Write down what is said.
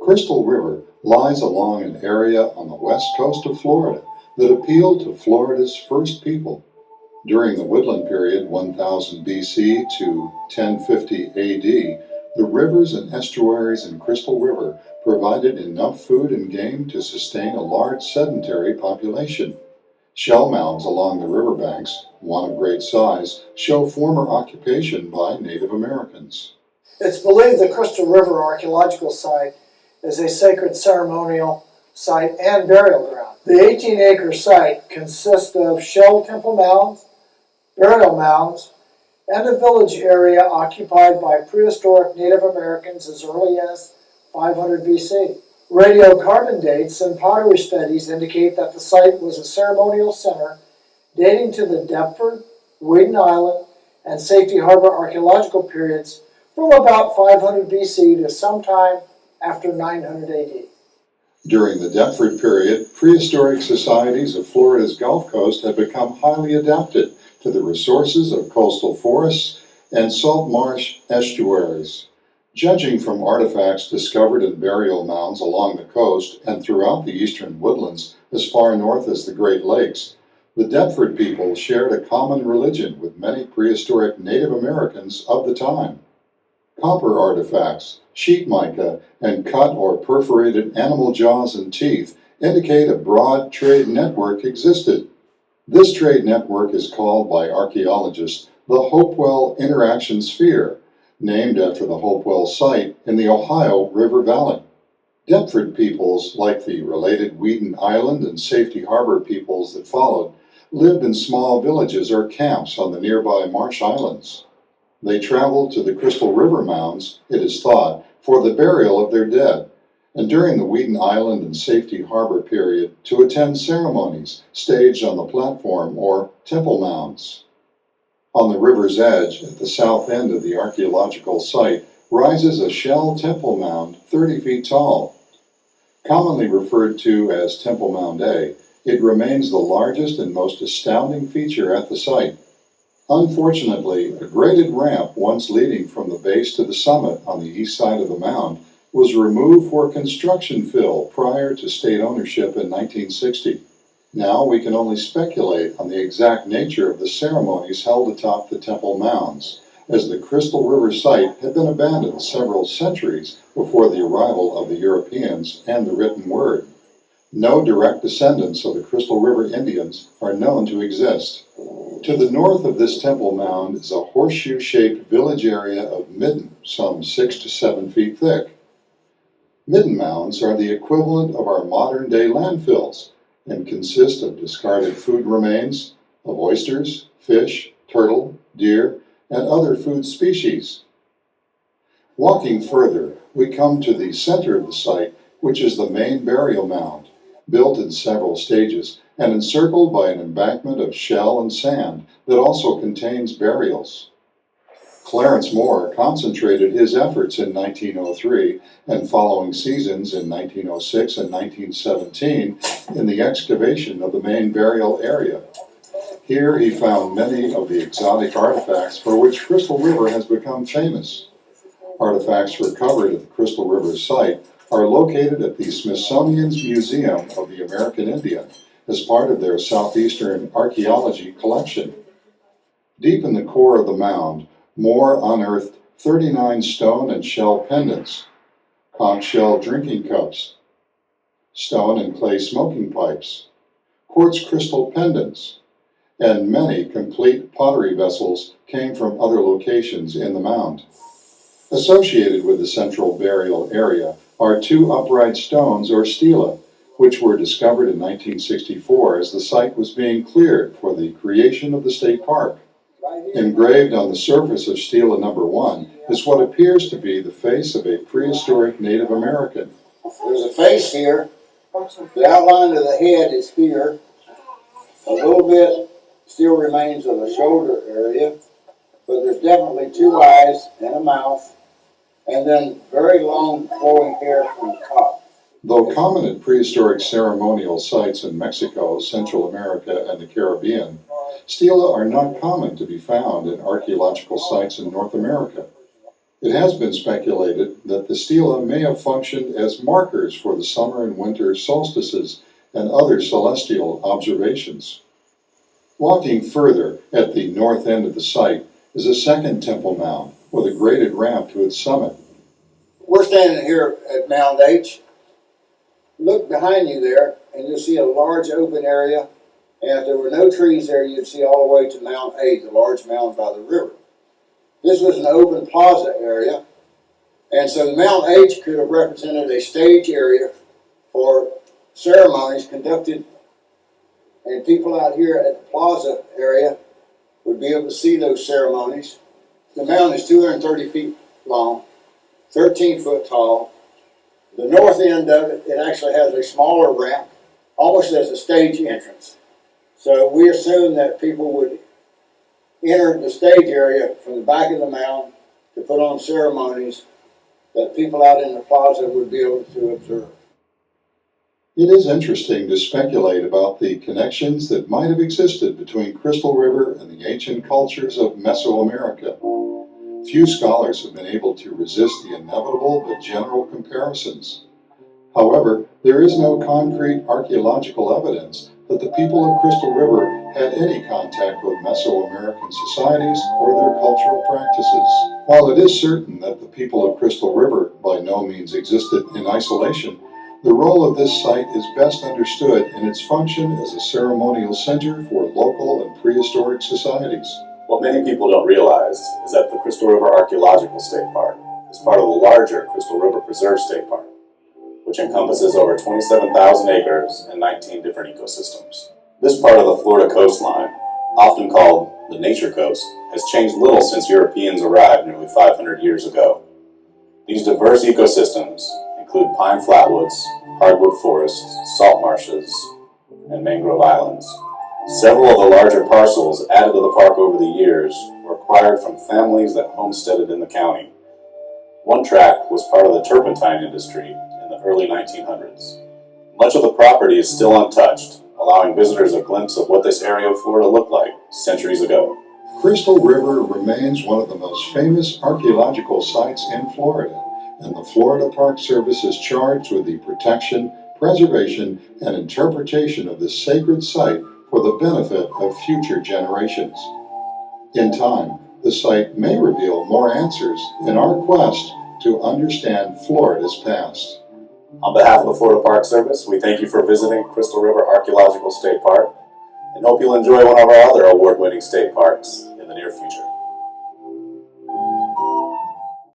Crystal River lies along an area on the west coast of Florida that appealed to Florida's first people. During the woodland period 1000 BC to 1050 AD, the rivers and estuaries in Crystal River provided enough food and game to sustain a large sedentary population. Shell mounds along the riverbanks, one of great size, show former occupation by Native Americans. It's believed the Crystal River Archaeological Site is a sacred ceremonial site and burial ground. The 18-acre site consists of shell temple mounds, burial mounds, and a village area occupied by prehistoric Native Americans as early as 500 BC. Radiocarbon dates and pottery studies indicate that the site was a ceremonial center dating to the Deptford, Wheaton Island, and Safety Harbor archaeological periods from about 500 BC to sometime after 900 AD. During the Deptford period, prehistoric societies of Florida's Gulf Coast had become highly adapted to the resources of coastal forests and salt marsh estuaries. Judging from artifacts discovered in burial mounds along the coast and throughout the eastern woodlands as far north as the Great Lakes, the Deptford people shared a common religion with many prehistoric Native Americans of the time. Copper artifacts, sheet mica, and cut or perforated animal jaws and teeth indicate a broad trade network existed. This trade network is called by archaeologists the Hopewell Interaction Sphere, named after the Hopewell site in the Ohio River Valley. Deptford peoples, like the related Wheaton Island and Safety Harbor peoples that followed, lived in small villages or camps on the nearby marsh islands. They traveled to the Crystal River mounds, it is thought, for the burial of their dead, and during the Wheaton Island and Safety Harbor period to attend ceremonies staged on the platform or temple mounds. On the river's edge, at the south end of the archaeological site, rises a shell temple mound 30 feet tall. Commonly referred to as Temple Mound A, it remains the largest and most astounding feature at the site. Unfortunately, a graded ramp once leading from the base to the summit on the east side of the mound was removed for construction fill prior to state ownership in 1960. Now we can only speculate on the exact nature of the ceremonies held atop the temple mounds, as the Crystal River site had been abandoned several centuries before the arrival of the Europeans and the written word. No direct descendants of the Crystal River Indians are known to exist. To the north of this temple mound is a horseshoe-shaped village area of midden, some 6 to 7 feet thick. Midden mounds are the equivalent of our modern-day landfills and consist of discarded food remains of oysters, fish, turtle, deer, and other food species. Walking further, we come to the center of the site, which is the main burial mound, built in several stages and encircled by an embankment of shell and sand that also contains burials. Clarence Moore concentrated his efforts in 1903 and following seasons in 1906 and 1917 in the excavation of the main burial area. Here he found many of the exotic artifacts for which Crystal River has become famous. Artifacts recovered at the Crystal River site are located at the Smithsonian's Museum of the American Indian as part of their Southeastern Archaeology collection. Deep in the core of the mound, Moore unearthed 39 stone and shell pendants, conch shell drinking cups, stone and clay smoking pipes, quartz crystal pendants, and many complete pottery vessels came from other locations in the mound. Associated with the central burial area are 2 upright stones or stela, which were discovered in 1964 as the site was being cleared for the creation of the state park. Engraved on the surface of stela number 1 is what appears to be the face of a prehistoric Native American. There's a face here. The outline of the head is here. A little bit still remains of the shoulder area, but there's definitely 2 eyes and a mouth, and then very long flowing hair from the top. Though common at prehistoric ceremonial sites in Mexico, Central America, and the Caribbean, stela are not common to be found in archaeological sites in North America. It has been speculated that the stela may have functioned as markers for the summer and winter solstices and other celestial observations. Walking further at the north end of the site is a second temple mound with a graded ramp to its summit. We're standing here at Mound H. Look behind you there, and you'll see a large open area. And if there were no trees there, you'd see all the way to Mount A, the large mound by the river. This was an open plaza area, and so Mount H could have represented a stage area for ceremonies conducted, and people out here at the plaza area would be able to see those ceremonies. The mound is 230 feet long, 13 foot tall. The north end of it, it actually has a smaller ramp, almost as a stage entrance. So we assume that people would enter the stage area from the back of the mound to put on ceremonies that people out in the plaza would be able to observe. It is interesting to speculate about the connections that might have existed between Crystal River and the ancient cultures of Mesoamerica. Few scholars have been able to resist the inevitable but general comparisons. However, there is no concrete archaeological evidence that the people of Crystal River had any contact with Mesoamerican societies or their cultural practices. While it is certain that the people of Crystal River by no means existed in isolation, the role of this site is best understood in its function as a ceremonial center for local and prehistoric societies. What many people don't realize is that the Crystal River Archaeological State Park is part of the larger Crystal River Preserve State Park, which encompasses over 27,000 acres and 19 different ecosystems. This part of the Florida coastline, often called the Nature Coast, has changed little since Europeans arrived nearly 500 years ago. These diverse ecosystems include pine flatwoods, hardwood forests, salt marshes, and mangrove islands. Several of the larger parcels added to the park over the years were acquired from families that homesteaded in the county. One tract was part of the turpentine industry in the early 1900s. Much of the property is still untouched, allowing visitors a glimpse of what this area of Florida looked like centuries ago. Crystal River remains one of the most famous archaeological sites in Florida, and the Florida Park Service is charged with the protection, preservation, and interpretation of this sacred site for the benefit of future generations. In time, the site may reveal more answers in our quest to understand Florida's past. On behalf of the Florida Park Service, we thank you for visiting Crystal River Archaeological State Park and hope you'll enjoy one of our other award-winning state parks in the near future.